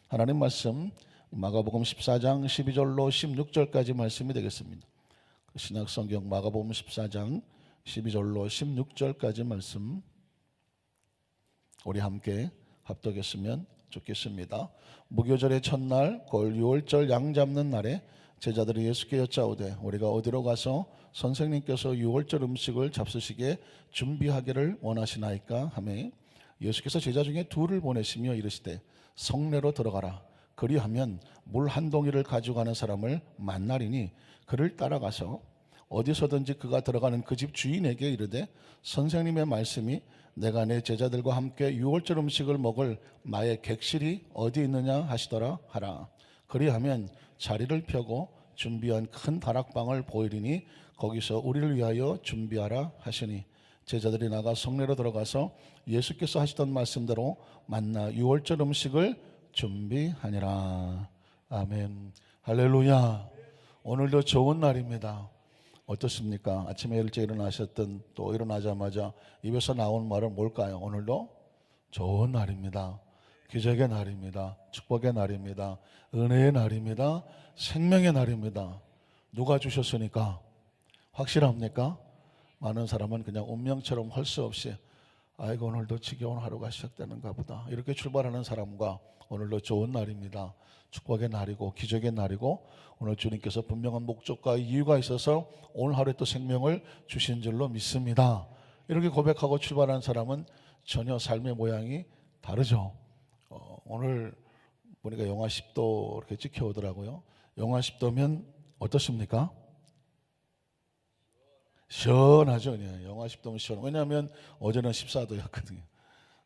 하나님 말씀 마가복음 14장 12절로 16절까지 말씀이 되겠습니다. 신약성경 마가복음 14장 12절로 16절까지 말씀 우리 함께 합독했으면 좋겠습니다. 무교절의 첫날 곧 유월절 양 잡는 날에 제자들이 예수께 여짜오되 우리가 어디로 가서 선생님께서 유월절 음식을 잡수시게 준비하기를 원하시나이까 하매 예수께서 제자 중에 둘을 보내시며 이르시되 성내로 들어가라. 그리하면 물 한 동이를 가져가는 사람을 만나리니 그를 따라가서 어디서든지 그가 들어가는 그 집 주인에게 이르되 선생님의 말씀이 내가 내 제자들과 함께 유월절 음식을 먹을 나의 객실이 어디 있느냐 하시더라 하라. 그리하면 자리를 펴고 준비한 큰 다락방을 보이리니 거기서 우리를 위하여 준비하라 하시니 제자들이 나가 성내로 들어가서 예수께서 하시던 말씀대로 만나 유월절 음식을 준비하니라. 아멘. 할렐루야. 오늘도 좋은 날입니다. 어떻습니까? 아침에 일찍 일어나셨던 또 일어나자마자 입에서 나온 말은 뭘까요? 오늘도 좋은 날입니다. 기적의 날입니다. 축복의 날입니다. 은혜의 날입니다. 생명의 날입니다. 누가 주셨으니까? 확실합니까? 많은 사람은 그냥 운명처럼 할 수 없이 아이고 오늘도 지겨운 하루가 시작되는가 보다 이렇게 출발하는 사람과 오늘도 좋은 날입니다. 축복의 날이고 기적의 날이고 오늘 주님께서 분명한 목적과 이유가 있어서 오늘 하루에 또 생명을 주신 줄로 믿습니다. 이렇게 고백하고 출발하는 사람은 전혀 삶의 모양이 다르죠. 오늘 보니까 영하 10도 이렇게 찍혀오더라고요. 영하 10도면 어떻습니까? 시원하죠. 그냥 영하 10도면 시원. 왜냐하면 어제는 14도였거든요.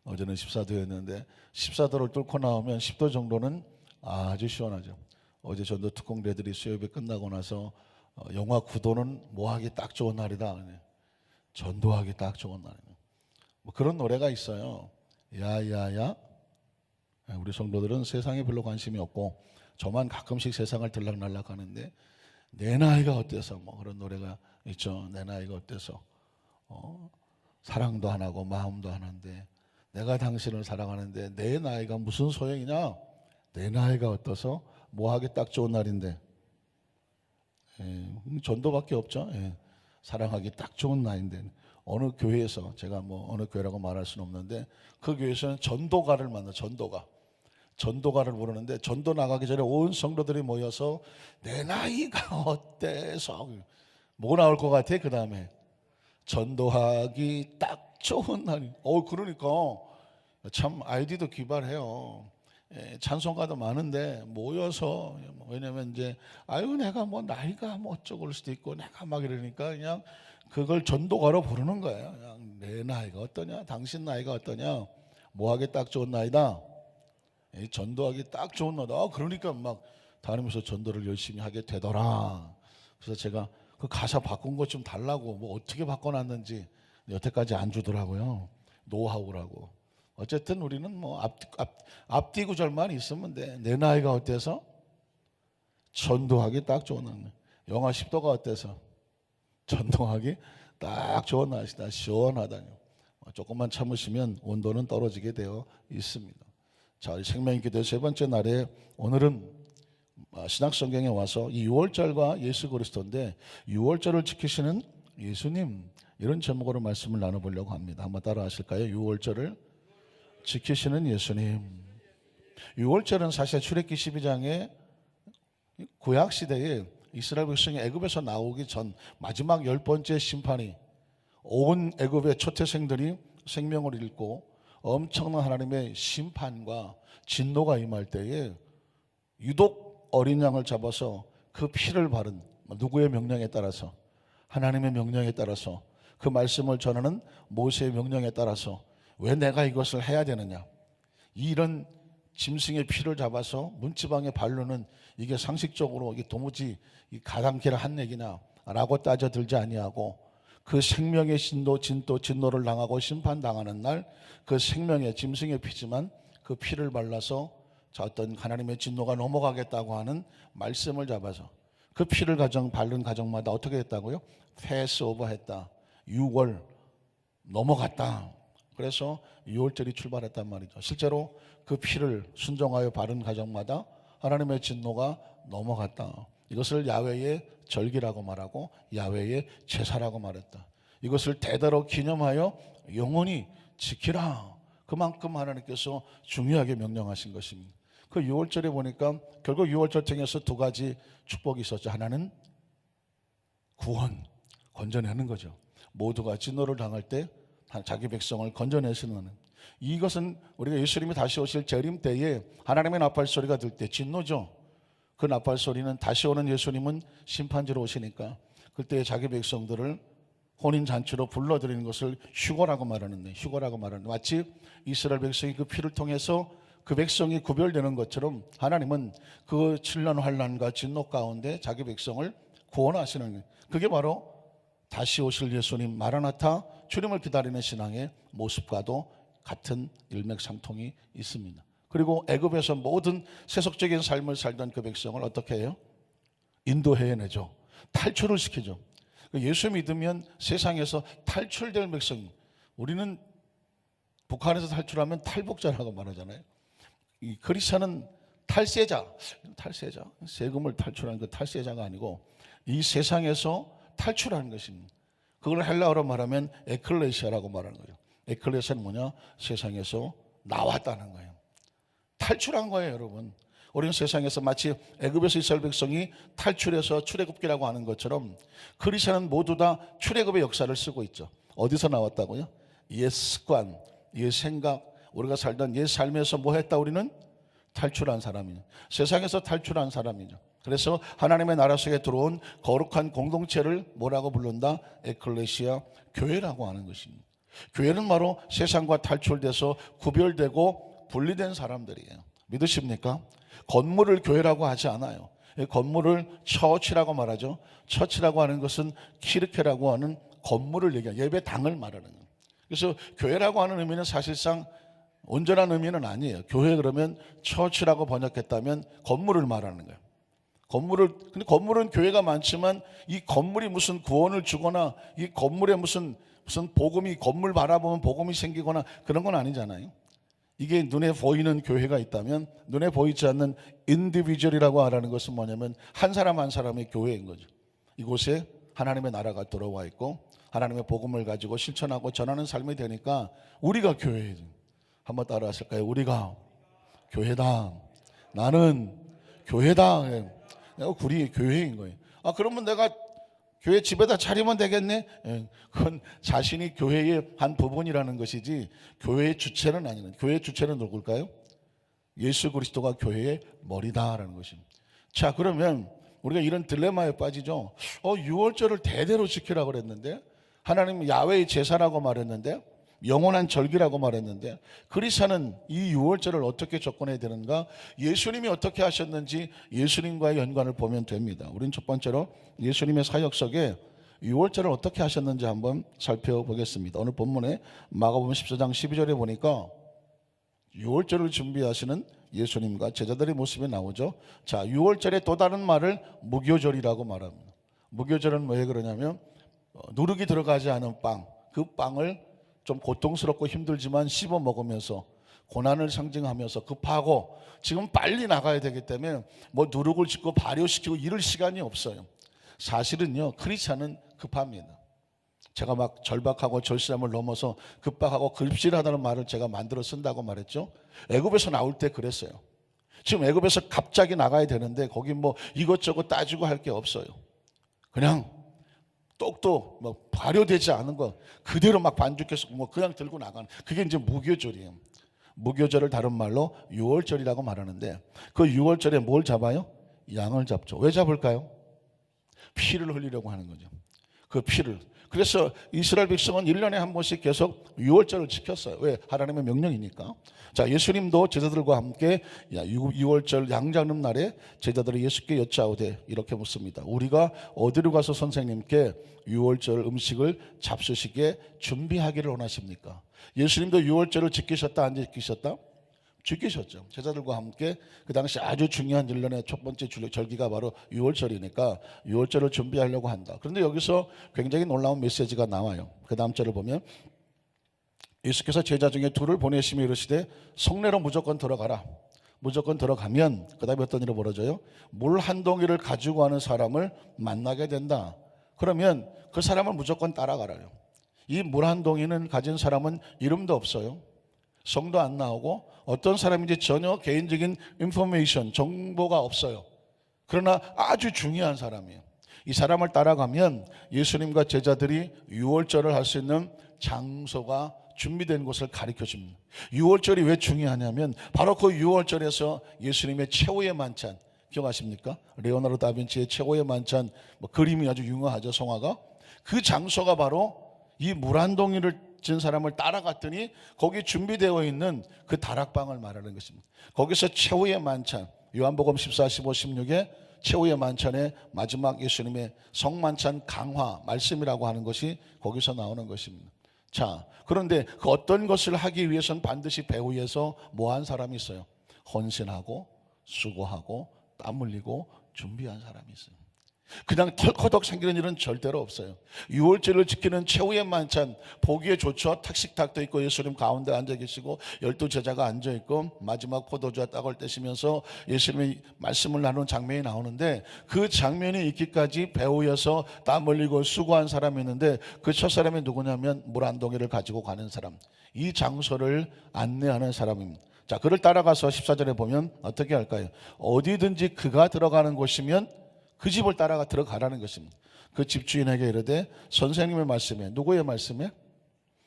어제는 14도였는데 14도를 뚫고 나오면 10도 정도는 아주 시원하죠. 어제 전도 특공대들이 수요일에 끝나고 나서 영하 9도는 뭐하기 딱 좋은 날이다. 전도하기 딱 좋은 날이다. 뭐 그런 노래가 있어요. 야야야. 우리 성도들은 세상에 별로 관심이 없고 저만 가끔씩 세상을 들락날락 하는데 내 나이가 어때서 뭐 그런 노래가 있죠. 내 나이가 어때서 사랑도 안 하고 마음도 안 한데 내가 당신을 사랑하는데 내 나이가 무슨 소용이냐. 내 나이가 어때서 뭐하기 딱 좋은 날인데 전도밖에 없죠. 사랑하기 딱 좋은 날인데 어느 교회에서 제가 뭐 어느 교회라고 말할 수는 없는데 그 교회에서는 전도가를 만나. 전도가를 부르는데 전도 나가기 전에 온 성도들이 모여서 내 나이가 어때서 뭐 나올 것 같아? 그 다음에 전도하기 딱 좋은 날. 그러니까 참 아이디도 기발해요. 찬송가도 많은데 모여서 왜냐면 이제 아유 내가 뭐 나이가 뭐 어쩌고일 수도 있고 내가 막 이러니까 그냥 그걸 전도가로 부르는 거예요. 그냥 내 나이가 어떠냐, 당신 나이가 어떠냐, 뭐하기 딱 좋은 나이다. 전도하기 딱 좋은 나이다. 그러니까 막 다니면서 전도를 열심히 하게 되더라. 그래서 제가 그 가사 바꾼 거 좀 달라고 뭐 어떻게 바꿔놨는지 여태까지 안 주더라고요. 노하우라고. 어쨌든 우리는 뭐 앞뒤 구절만 있으면 돼. 내 나이가 어때서? 전도하기 딱 좋은 날. 영하 10도가 어때서? 전도하기 딱 좋은 날이다. 시원하다뇨. 조금만 참으시면 온도는 떨어지게 되어 있습니다. 자, 생명의 기도 세 번째 날에 오늘은 신약성경에 와서 이 유월절과 예수 그리스도인데 유월절을 지키시는 예수님 이런 제목으로 말씀을 나눠보려고 합니다. 한번 따라 하실까요? 유월절을 지키시는 예수님. 유월절은 사실 출애굽기 12장에 구약시대에 이스라엘 백성이 애굽에서 나오기 전 마지막 10번째 심판이 온 애굽의 초태생들이 생명을 잃고 엄청난 하나님의 심판과 진노가 임할 때에 유독 어린 양을 잡아서 그 피를 바른 누구의 명령에 따라서 하나님의 명령에 따라서 그 말씀을 전하는 모세의 명령에 따라서 왜 내가 이것을 해야 되느냐. 이런 짐승의 피를 잡아서 문지방에 바르는 이게 상식적으로 이게 도무지 가당키를 한 얘기냐라고 따져들지 아니하고 그 생명의 진노를 당하고 심판당하는 날 그 생명의 짐승의 피지만 그 피를 발라서 자 어떤 하나님의 진노가 넘어가겠다고 하는 말씀을 잡아서 그 피를 바른 가정마다 어떻게 했다고요? 패스오버 했다. 6월 넘어갔다. 그래서 유월절이 출발했단 말이죠. 실제로 그 피를 순종하여 바른 가정마다 하나님의 진노가 넘어갔다. 이것을 야훼의 절기라고 말하고 야훼의 제사라고 말했다. 이것을 대대로 기념하여 영원히 지키라. 그만큼 하나님께서 중요하게 명령하신 것입니다. 그 유월절에 보니까 결국 유월절 통해서 두 가지 축복이 있었죠. 하나는 구원, 건져내는 거죠. 모두가 진노를 당할 때 자기 백성을 건져내시는 하나님. 이것은 우리가 예수님이 다시 오실 재림 때에 하나님의 나팔 소리가 들 때 진노죠. 그 나팔 소리는 다시 오는 예수님은 심판지로 오시니까 그때 자기 백성들을 혼인잔치로 불러들이는 것을 휴거라고 말하는데, 휴거라고 말하는데 마치 이스라엘 백성이 그 피를 통해서 그 백성이 구별되는 것처럼 하나님은 그 7년 환난과 진노 가운데 자기 백성을 구원하시는 거예요. 그게 바로 다시 오실 예수님 마라나타 주님을 기다리는 신앙의 모습과도 같은 일맥상통이 있습니다. 그리고 애굽에서 모든 세속적인 삶을 살던 그 백성을 어떻게 해요? 인도해내죠. 탈출을 시키죠. 예수 믿으면 세상에서 탈출될 백성. 우리는 북한에서 탈출하면 탈북자라고 말하잖아요. 이 크리스천은 탈세자, 세금을 탈출하는 그 탈세자가 아니고 이 세상에서 탈출하는 것입니다. 그걸 헬라어로 말하면 에클레시아라고 말하는 거죠. 에클레시아는 뭐냐? 세상에서 나왔다는 거예요. 탈출한 거예요, 여러분. 우리는 세상에서 마치 애굽에서 이스라엘 백성이 탈출해서 출애굽기라고 하는 것처럼 크리스천은 모두 다 출애굽의 역사를 쓰고 있죠. 어디서 나왔다고요? 옛 습관, 옛 생각, 우리가 살던 옛 삶에서 뭐 했다? 우리는 탈출한 사람이죠. 세상에서 탈출한 사람이죠. 그래서 하나님의 나라 속에 들어온 거룩한 공동체를 뭐라고 부른다? 에클레시아, 교회라고 하는 것입니다. 교회는 바로 세상과 탈출돼서 구별되고 분리된 사람들이에요. 믿으십니까? 건물을 교회라고 하지 않아요. 건물을 처치라고 말하죠. 처치라고 하는 것은 키르케라고 하는 건물을 얘기해요. 예배당을 말하는 거예요. 그래서 교회라고 하는 의미는 사실상 온전한 의미는 아니에요. 교회 그러면 처치라고 번역했다면 건물을 말하는 거예요. 근데 건물은 교회가 많지만 이 건물이 무슨 구원을 주거나 이 건물에 무슨 복음이, 건물 바라보면 복음이 생기거나 그런 건 아니잖아요. 이게 눈에 보이는 교회가 있다면 눈에 보이지 않는 인디비주얼이라고 하는 것은 뭐냐면 한 사람 한 사람의 교회인 거죠. 이곳에 하나님의 나라가 들어와 있고 하나님의 복음을 가지고 실천하고 전하는 삶이 되니까 우리가 교회예요. 한번 따라 하실까요? 우리가 교회다. 나는 교회다. 우리 교회인 거예요. 그러면 내가 교회 집에다 차리면 되겠네? 그건 자신이 교회의 한 부분이라는 것이지 교회의 주체는 아니에요. 교회의 주체는 누굴까요? 예수 그리스도가 교회의 머리다라는 것입니다. 자, 그러면 우리가 이런 딜레마에 빠지죠. 유월절을 대대로 지키라고 그랬는데 하나님 야훼의 제사라고 말했는데 영원한 절기라고 말했는데 크리스천은 이 유월절을 어떻게 접근해야 되는가? 예수님이 어떻게 하셨는지 예수님과의 연관을 보면 됩니다. 우리는 첫 번째로 예수님의 사역 속에 유월절을 어떻게 하셨는지 한번 살펴보겠습니다. 오늘 본문에 마가복음 14장 12절에 보니까 유월절을 준비하시는 예수님과 제자들의 모습이 나오죠. 자, 유월절의 또 다른 말을 무교절이라고 말합니다. 무교절은 왜 그러냐면 누룩이 들어가지 않은 빵, 그 빵을 좀 고통스럽고 힘들지만 씹어 먹으면서 고난을 상징하면서 급하고 지금 빨리 나가야 되기 때문에 뭐 누룩을 짓고 발효시키고 이럴 시간이 없어요. 사실은요, 크리스찬은 급합니다. 제가 막 절박하고 절실함을 넘어서 급박하고 급실하다는 말을 제가 만들어 쓴다고 말했죠. 애굽에서 나올 때 그랬어요. 지금 애굽에서 갑자기 나가야 되는데 거기 뭐 이것저것 따지고 할 게 없어요. 그냥 똑도 뭐 발효되지 않은 거 그대로 막 반죽해서 뭐 그냥 들고 나가는, 그게 이제 무교절이에요. 무교절을 다른 말로 유월절이라고 말하는데 그 유월절에 뭘 잡아요? 양을 잡죠. 왜 잡을까요? 피를 흘리려고 하는 거죠. 그 피를. 그래서 이스라엘 백성은 1년에 한 번씩 계속 유월절을 지켰어요. 왜? 하나님의 명령이니까. 자, 예수님도 제자들과 함께 유월절 양 잡는 날에 제자들이 예수께 여짜오되 이렇게 묻습니다. 우리가 어디로 가서 선생님께 유월절 음식을 잡수시게 준비하기를 원하십니까? 예수님도 유월절을 지키셨다 안 지키셨다? 지키셨죠. 제자들과 함께 그 당시 아주 중요한 1년의 첫 번째 절기가 바로 유월절이니까 유월절을 준비하려고 한다. 그런데 여기서 굉장히 놀라운 메시지가 나와요. 그 다음 절을 보면 예수께서 제자 중에 둘을 보내시며 이르시되 성내로 무조건 들어가라. 무조건 들어가면 그 다음에 어떤 일이 벌어져요? 물 한 동이를 가지고 가는 사람을 만나게 된다. 그러면 그 사람을 무조건 따라가라요. 이 물 한 동이는 가진 사람은 이름도 없어요. 성도 안 나오고 어떤 사람인지 전혀 개인적인 인포메이션, 정보가 없어요. 그러나 아주 중요한 사람이에요. 이 사람을 따라가면 예수님과 제자들이 유월절을 할 수 있는 장소가 준비된 곳을 가르쳐 줍니다. 유월절이 왜 중요하냐면 바로 그 유월절에서 예수님의 최후의 만찬 기억하십니까? 레오나르도 다빈치의 최후의 만찬, 그림이 아주 유명하죠, 성화가. 그 장소가 바로 이 물 한 동이를 진 사람을 따라갔더니 거기 준비되어 있는 그 다락방을 말하는 것입니다. 거기서 최후의 만찬, 요한복음 14, 15, 16에 최후의 만찬의 마지막 예수님의 성만찬 강화 말씀이라고 하는 것이 거기서 나오는 것입니다. 자, 그런데 그 어떤 것을 하기 위해서는 반드시 배후에서 뭐한 사람이 있어요? 헌신하고 수고하고 땀 흘리고 준비한 사람이 있어요. 그냥 털커덕 생기는 일은 절대로 없어요. 유월절을 지키는 최후의 만찬, 보기에 좋죠. 탁식탁도 있고 예수님 가운데 앉아 계시고 12제자가 앉아 있고 마지막 포도주와 떡을 떼시면서 예수님이 말씀을 나누는 장면이 나오는데 그 장면이 있기까지 배후에서 땀 흘리고 수고한 사람이 있는데 그 첫 사람이 누구냐면 물 한 동이를 가지고 가는 사람, 이 장소를 안내하는 사람입니다. 자, 그를 따라가서 14절에 보면 어떻게 할까요? 어디든지 그가 들어가는 곳이면 그 집을 따라가 들어가라는 것입니다. 그 집주인에게 이르되 선생님의 말씀에, 누구의 말씀에?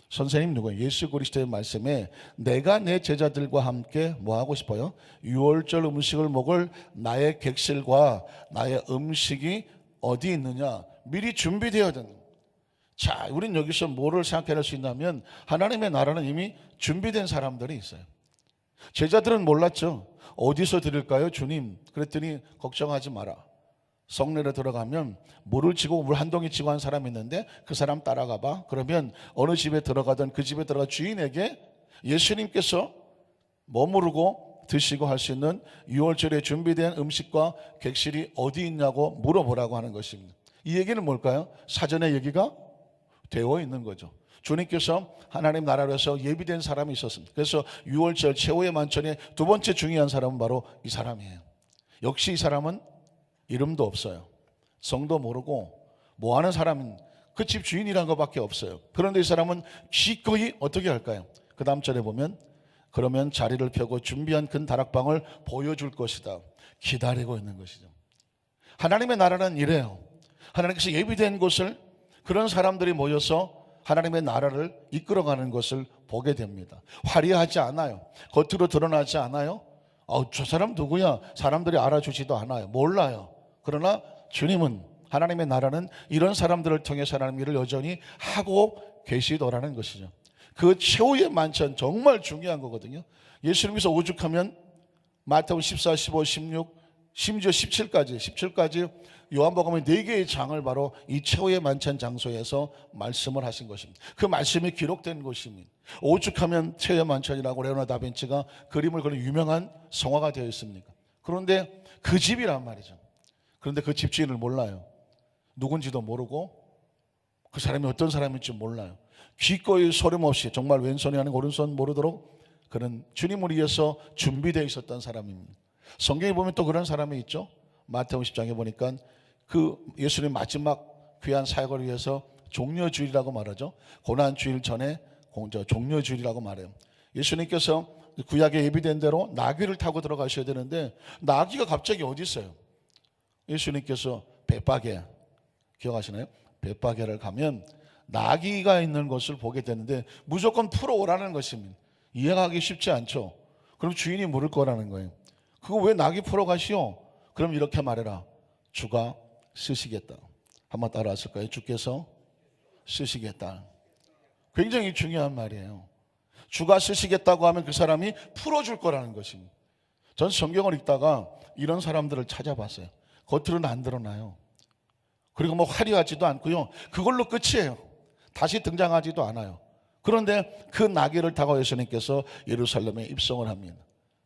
선생님 누구예요? 예수 그리스도의 말씀에 내가 내 제자들과 함께 뭐 하고 싶어요? 유월절 음식을 먹을 나의 객실과 나의 음식이 어디 있느냐? 미리 준비되어야 된다. 자, 우린 여기서 뭐를 생각해낼 수 있냐면 하나님의 나라는 이미 준비된 사람들이 있어요. 제자들은 몰랐죠. 어디서 드릴까요? 주님. 그랬더니 걱정하지 마라. 성내로 들어가면 물을 지고 물 한 동이 지고 한 사람이 있는데 그 사람 따라가 봐. 그러면 어느 집에 들어가든 그 집에 들어가 주인에게 예수님께서 머무르고 드시고 할 수 있는 유월절에 준비된 음식과 객실이 어디 있냐고 물어보라고 하는 것입니다. 이 얘기는 뭘까요? 사전에 얘기가 되어 있는 거죠. 주님께서 하나님 나라에서 예비된 사람이 있었습니다. 그래서 유월절 최후의 만찬의 두 번째 중요한 사람은 바로 이 사람이에요. 역시 이 사람은 이름도 없어요. 성도 모르고 뭐하는 사람은 그 집 주인이란 것밖에 없어요. 그런데 이 사람은 기꺼이 어떻게 할까요? 그 다음 절에 보면 그러면 자리를 펴고 준비한 큰 다락방을 보여줄 것이다. 기다리고 있는 것이죠. 하나님의 나라는 이래요. 하나님께서 예비된 곳을 그런 사람들이 모여서 하나님의 나라를 이끌어가는 것을 보게 됩니다. 화려하지 않아요. 겉으로 드러나지 않아요. 저 사람 누구야? 사람들이 알아주지도 않아요. 몰라요. 그러나 주님은, 하나님의 나라는 이런 사람들을 통해서 하나님 일을 여전히 하고 계시더라는 것이죠. 그 최후의 만찬 정말 중요한 거거든요. 예수님께서 오죽하면 마태복음 14, 15, 16 심지어 17까지 요한복음의 4개의 장을 바로 이 최후의 만찬 장소에서 말씀을 하신 것입니다. 그 말씀이 기록된 곳입니다. 오죽하면 최후의 만찬이라고 레오나르도 다빈치가 그림을 그린 유명한 성화가 되어 있습니까? 그런데 그 집이란 말이죠. 그런데 그 집주인을 몰라요. 누군지도 모르고 그 사람이 어떤 사람인지 몰라요. 기꺼이 소림없이 정말 왼손이 아닌 오른손 모르도록 그는 주님을 위해서 준비되어 있었던 사람입니다. 성경에 보면 또 그런 사람이 있죠. 마태복음 10장에 보니까 그 예수님 마지막 귀한 사역을 위해서 종려주일이라고 말하죠. 고난주일 전에 종려주일이라고 말해요. 예수님께서 구약에 예비된 대로 나귀를 타고 들어가셔야 되는데 나귀가 갑자기 어디 있어요? 예수님께서 벳바게, 기억하시나요? 벳바게를 가면 나귀가 있는 것을 보게 되는데 무조건 풀어오라는 것입니다. 이해하기 쉽지 않죠. 그럼 주인이 물을 거라는 거예요. 그거 왜 나귀 풀어가시오? 그럼 이렇게 말해라. 주가 쓰시겠다. 한번 따라하실까요? 주께서 쓰시겠다. 굉장히 중요한 말이에요. 주가 쓰시겠다고 하면 그 사람이 풀어줄 거라는 것입니다. 전 성경을 읽다가 이런 사람들을 찾아봤어요. 겉으로는 안 드러나요. 그리고 뭐 화려하지도 않고요. 그걸로 끝이에요. 다시 등장하지도 않아요. 그런데 그 나귀를 타고 예수님께서 예루살렘에 입성을 합니다.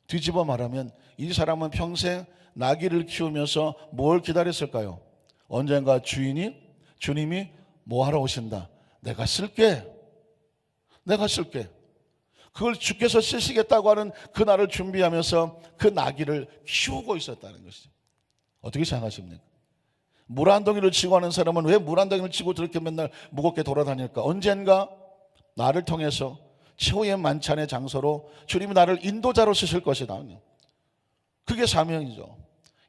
뒤집어 말하면 이 사람은 평생 나귀를 키우면서 뭘 기다렸을까요? 언젠가 주님이 뭐 하러 오신다. 내가 쓸게. 그걸 주께서 쓰시겠다고 하는 그날을 준비하면서 그 나귀를 키우고 있었다는 것이죠. 어떻게 생각하십니까? 물 한 덩이를 치고 하는 사람은 왜 물 한 덩이를 치고 저렇게 맨날 무겁게 돌아다닐까? 언젠가 나를 통해서 최후의 만찬의 장소로 주님이 나를 인도자로 쓰실 것이다. 그게 사명이죠.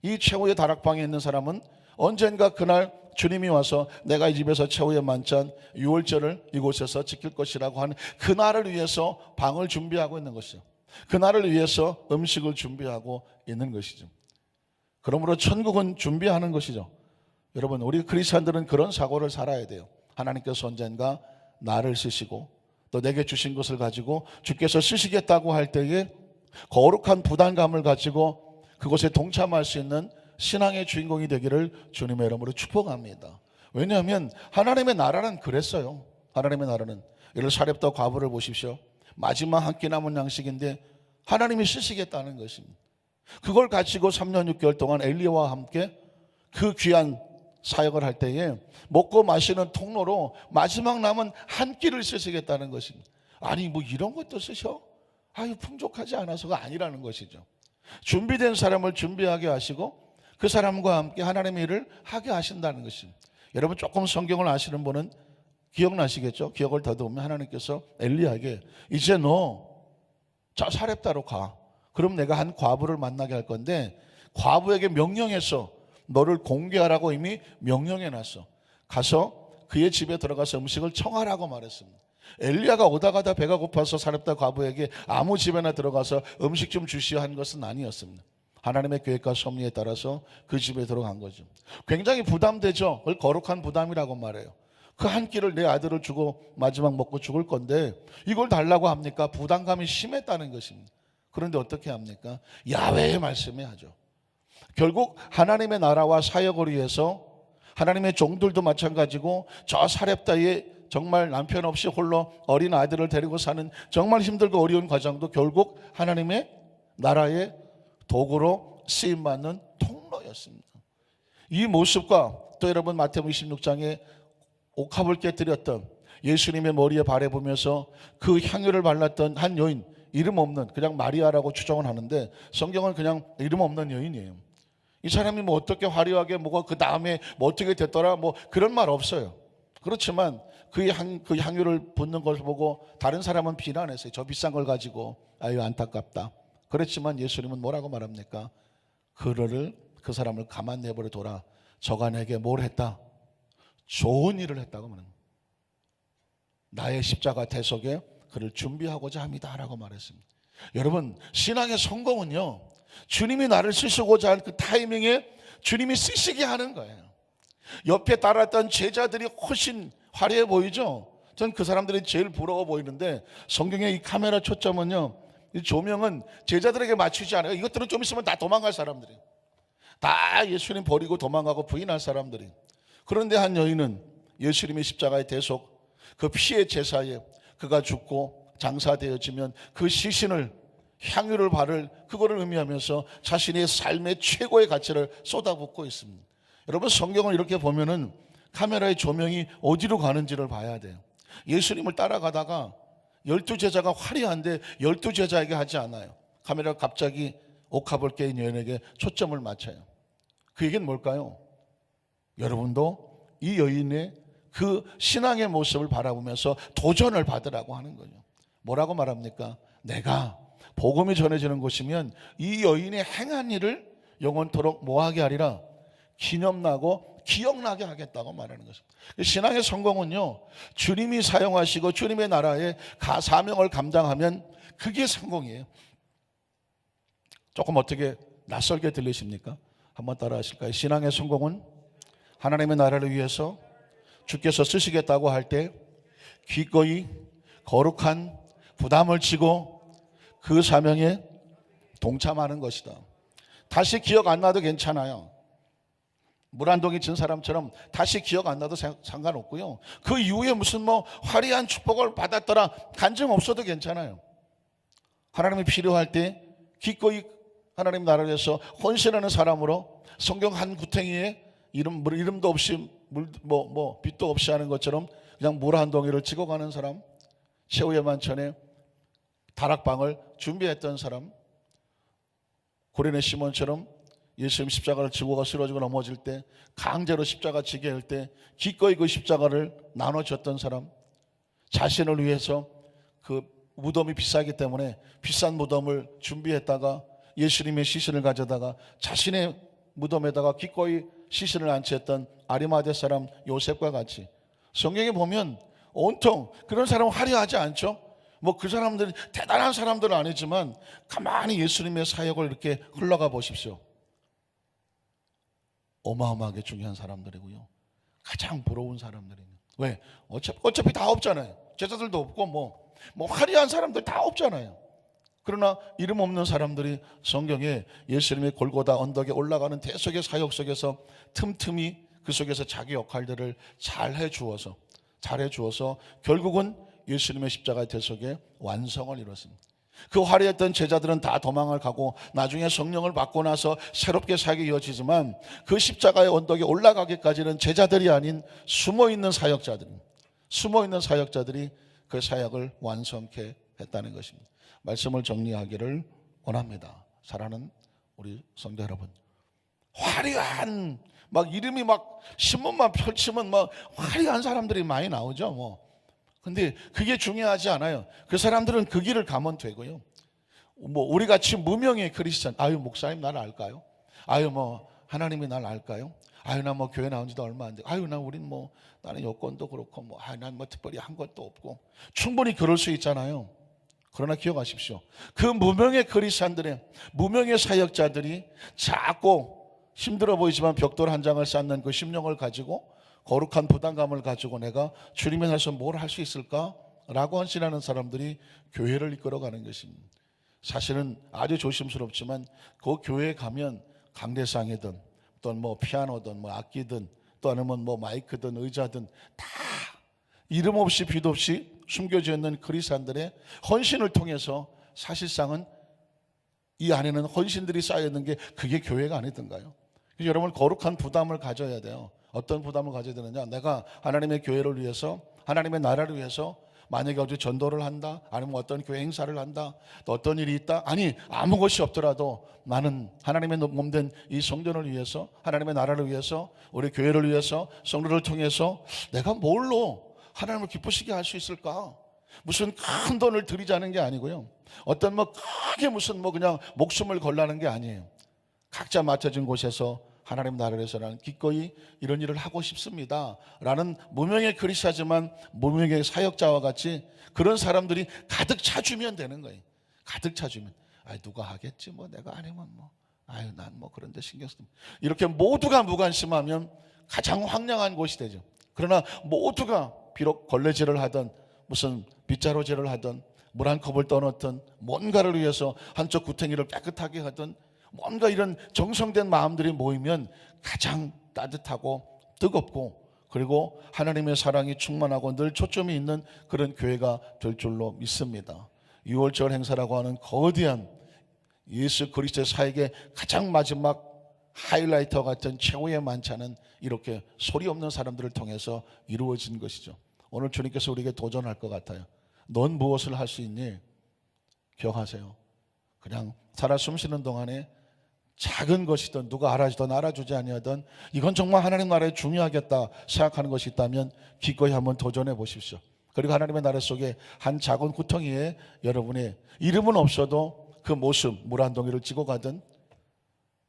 이 최후의 다락방에 있는 사람은 언젠가 그날 주님이 와서 내가 이 집에서 최후의 만찬 유월절을 이곳에서 지킬 것이라고 하는 그날을 위해서 방을 준비하고 있는 것이죠. 그날을 위해서 음식을 준비하고 있는 것이죠. 그러므로 천국은 준비하는 것이죠. 여러분, 우리 크리스찬들은 그런 사고를 살아야 돼요. 하나님께서 언젠가 나를 쓰시고 또 내게 주신 것을 가지고 주께서 쓰시겠다고 할 때에 거룩한 부담감을 가지고 그것에 동참할 수 있는 신앙의 주인공이 되기를 주님의 이름으로 축복합니다. 왜냐하면 하나님의 나라는 그랬어요. 하나님의 나라는 이를 사렙다 과부를 보십시오. 마지막 한 끼 남은 양식인데 하나님이 쓰시겠다는 것입니다. 그걸 가지고 3년 6개월 동안 엘리야와 함께 그 귀한 사역을 할 때에 먹고 마시는 통로로 마지막 남은 한 끼를 쓰시겠다는 것입니다. 아니 뭐 이런 것도 쓰셔? 아유 풍족하지 않아서가 아니라는 것이죠. 준비된 사람을 준비하게 하시고 그 사람과 함께 하나님의 일을 하게 하신다는 것입니다. 여러분 조금 성경을 아시는 분은 기억나시겠죠? 기억을 더듬으면 하나님께서 엘리야에게 이제 너 저 사렙다로 가. 그럼 내가 한 과부를 만나게 할 건데 과부에게 명령해서 너를 공개하라고 이미 명령해놨어. 가서 그의 집에 들어가서 음식을 청하라고 말했습니다. 엘리야가 오다 가다 배가 고파서 사렙다 과부에게 아무 집에나 들어가서 음식 좀 주시오 한 것은 아니었습니다. 하나님의 계획과 섭리에 따라서 그 집에 들어간 거죠. 굉장히 부담되죠. 그걸 거룩한 부담이라고 말해요. 그 한 끼를 내 아들을 주고 마지막 먹고 죽을 건데 이걸 달라고 합니까? 부담감이 심했다는 것입니다. 그런데 어떻게 합니까? 야훼의 말씀에 하죠. 결국 하나님의 나라와 사역을 위해서 하나님의 종들도 마찬가지고 저 사렙다에 정말 남편 없이 홀로 어린 아들을 데리고 사는 정말 힘들고 어려운 과정도 결국 하나님의 나라의 도구로 쓰임받는 통로였습니다. 이 모습과 또 여러분 마태복음 26장에 옥합을 깨뜨렸던 예수님의 머리에 바라보면서 그 향유를 발랐던 한 여인, 이름 없는 그냥 마리아라고 추정을 하는데 성경은 그냥 이름 없는 여인이에요. 이 사람이 뭐 어떻게 화려하게 뭐가 그 다음에 뭐 어떻게 됐더라 뭐 그런 말 없어요. 그렇지만 그 향유를 붓는 걸 보고 다른 사람은 비난했어요. 저 비싼 걸 가지고 아유 안타깝다. 그렇지만 예수님은 뭐라고 말합니까? 그 사람을 가만 내버려 둬라. 저가 내게 뭘 했다? 좋은 일을 했다고 말합니다. 나의 십자가 대속에 그를 준비하고자 합니다라고 말했습니다. 여러분 신앙의 성공은요 주님이 나를 쓰시고자 할 그 타이밍에 주님이 쓰시게 하는 거예요. 옆에 따랐던 제자들이 훨씬 화려해 보이죠? 전 그 사람들이 제일 부러워 보이는데 성경의 이 카메라 초점은요 이 조명은 제자들에게 맞추지 않아요. 이것들은 좀 있으면 다 도망갈 사람들이에요. 다 예수님 버리고 도망가고 부인할 사람들이. 그런데 한 여인은 예수님의 십자가의 대속 그 피의 제사에 그가 죽고 장사되어지면 그 시신을 향유를 바를 그거를 의미하면서 자신의 삶의 최고의 가치를 쏟아붓고 있습니다. 여러분 성경을 이렇게 보면은 카메라의 조명이 어디로 가는지를 봐야 돼요. 예수님을 따라가다가 12제자가 화려한데 12제자에게 하지 않아요. 카메라가 갑자기 옥합을 깨인 여인에게 초점을 맞춰요. 그 얘기는 뭘까요? 여러분도 이 여인의 그 신앙의 모습을 바라보면서 도전을 받으라고 하는 거죠. 뭐라고 말합니까? 내가 복음이 전해지는 곳이면 이 여인의 행한 일을 영원토록 뭐하게 하리라? 기념나고 기억나게 하겠다고 말하는 것입니다. 신앙의 성공은요 주님이 사용하시고 주님의 나라의 사명을 감당하면 그게 성공이에요. 조금 어떻게 낯설게 들리십니까? 한번 따라 하실까요? 신앙의 성공은 하나님의 나라를 위해서 주께서 쓰시겠다고 할 때 기꺼이 거룩한 부담을 지고 그 사명에 동참하는 것이다. 다시 기억 안 나도 괜찮아요. 물 한 동이 진 사람처럼 다시 기억 안 나도 상관없고요. 그 이후에 무슨 뭐 화려한 축복을 받았더라 간증 없어도 괜찮아요. 하나님이 필요할 때 기꺼이 하나님 나라를 위해서 헌신하는 사람으로 성경 한 구탱이에 이름도 없이 빛도 없이 하는 것처럼 그냥 물 한 동이를 찍어가는 사람, 최후의 만찬에 다락방을 준비했던 사람, 고레네 시몬처럼 예수님 십자가를 지고 쓰러지고 넘어질 때, 강제로 십자가 지게 할 때 기꺼이 그 십자가를 나눠줬던 사람, 자신을 위해서 그 무덤이 비싸기 때문에 비싼 무덤을 준비했다가 예수님의 시신을 가져다가 자신의 무덤에다가 기꺼이 시신을 안치했던 아리마대 사람 요셉과 같이, 성경에 보면 온통 그런 사람은 화려하지 않죠. 뭐 그 사람들이 대단한 사람들은 아니지만 가만히 예수님의 사역을 이렇게 흘러가 보십시오. 어마어마하게 중요한 사람들이고요. 가장 부러운 사람들이에요. 왜? 어차피 다 없잖아요. 제자들도 없고 뭐 화려한 사람들 다 없잖아요. 그러나 이름 없는 사람들이 성경에 예수님의 골고다 언덕에 올라가는 대속의 사역 속에서 틈틈이 그 속에서 자기 역할들을 잘 해주어서 결국은 예수님의 십자가의 대속의 완성을 이뤘습니다. 그 화려했던 제자들은 다 도망을 가고 나중에 성령을 받고 나서 새롭게 사역이 이어지지만 그 십자가의 언덕에 올라가기까지는 제자들이 아닌 숨어있는 사역자들이 그 사역을 완성케 했다는 것입니다. 말씀을 정리하기를 원합니다. 사랑하는 우리 성도 여러분, 화려한 막 이름이 막 신문만 펼치면 막 화려한 사람들이 많이 나오죠. 근데 그게 중요하지 않아요. 그 사람들은 그 길을 가면 되고요. 우리 같이 무명의 크리스찬, 목사님 날 알까요? 하나님이 날 알까요? 나 교회 나온 지도 얼마 안 돼. 나는 여건도 그렇고 난 특별히 한 것도 없고. 충분히 그럴 수 있잖아요. 그러나 기억하십시오. 그 무명의 크리스찬들의 무명의 사역자들이 작고 힘들어 보이지만 벽돌 한 장을 쌓는 그 심령을 가지고 거룩한 부담감을 가지고 내가 주님의 날에서 뭘 할 수 있을까? 라고 헌신하는 사람들이 교회를 이끌어가는 것입니다. 사실은 아주 조심스럽지만 그 교회에 가면 강대상이든 또 피아노든 악기든 또 아니면 마이크든 의자든 다 이름 없이 빛 없이 숨겨져 있는 크리스찬들의 헌신을 통해서 사실상은 이 안에는 헌신들이 쌓여 있는 게 그게 교회가 아니던가요? 여러분 거룩한 부담을 가져야 돼요. 어떤 부담을 가져야 되느냐? 내가 하나님의 교회를 위해서, 하나님의 나라를 위해서 만약에 어디 전도를 한다, 아니면 어떤 교회 행사를 한다, 또 어떤 일이 있다, 아무 것이 없더라도 나는 하나님의 몸된 이 성전을 위해서, 하나님의 나라를 위해서, 우리 교회를 위해서, 성도를 통해서 내가 뭘로 하나님을 기쁘시게 할 수 있을까? 무슨 큰 돈을 들이자는 게 아니고요. 어떤 크게 그냥 목숨을 걸라는 게 아니에요. 각자 맡겨진 곳에서 하나님 나라를 위해서 나는 기꺼이 이런 일을 하고 싶습니다 라는 무명의 크리스찬이지만 무명의 사역자와 같이 그런 사람들이 가득 차주면 되는 거예요. 가득 차주면 누가 하겠지 내가 아니면 난 그런 데 신경 쓰면 이렇게 모두가 무관심하면 가장 황량한 곳이 되죠. 그러나 모두가 비록 걸레질을 하든 무슨 빗자루질을 하든 물 한 컵을 떠넣든 뭔가를 위해서 한쪽 구덩이를 깨끗하게 하든 뭔가 이런 정성된 마음들이 모이면 가장 따뜻하고 뜨겁고 그리고 하나님의 사랑이 충만하고 늘 초점이 있는 그런 교회가 될 줄로 믿습니다. 6월절 행사라고 하는 거대한 예수 그리스도의 사역의 가장 마지막 하이라이터 같은 최후의 만찬은 이렇게 소리 없는 사람들을 통해서 이루어진 것이죠. 오늘 주님께서 우리에게 도전할 것 같아요. 넌 무엇을 할 수 있니? 기억하세요. 그냥 살아 숨쉬는 동안에 작은 것이든 누가 알아주든 알아주지 아니하든 이건 정말 하나님 나라에 중요하겠다 생각하는 것이 있다면 기꺼이 한번 도전해 보십시오. 그리고 하나님의 나라 속에 한 작은 구덩이에 여러분의 이름은 없어도 그 모습, 물 한 동이를 찌고 가든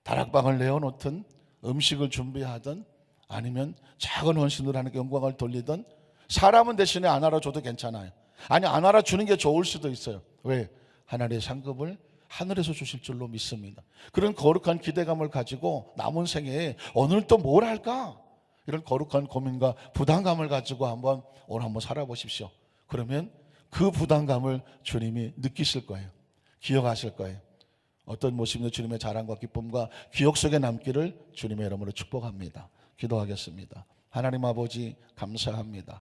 다락방을 내어놓든 음식을 준비하든 아니면 작은 헌신을 하는 영광을 돌리든 사람은 대신에 안 알아줘도 괜찮아요. 안 알아주는 게 좋을 수도 있어요. 왜? 하나님의 상급을 하늘에서 주실 줄로 믿습니다. 그런 거룩한 기대감을 가지고 남은 생애에 오늘 또 뭘 할까? 이런 거룩한 고민과 부담감을 가지고 오늘 한번 살아보십시오. 그러면 그 부담감을 주님이 느끼실 거예요. 기억하실 거예요. 어떤 모습인지 주님의 자랑과 기쁨과 기억 속에 남기를 주님의 이름으로 축복합니다. 기도하겠습니다. 하나님 아버지 감사합니다.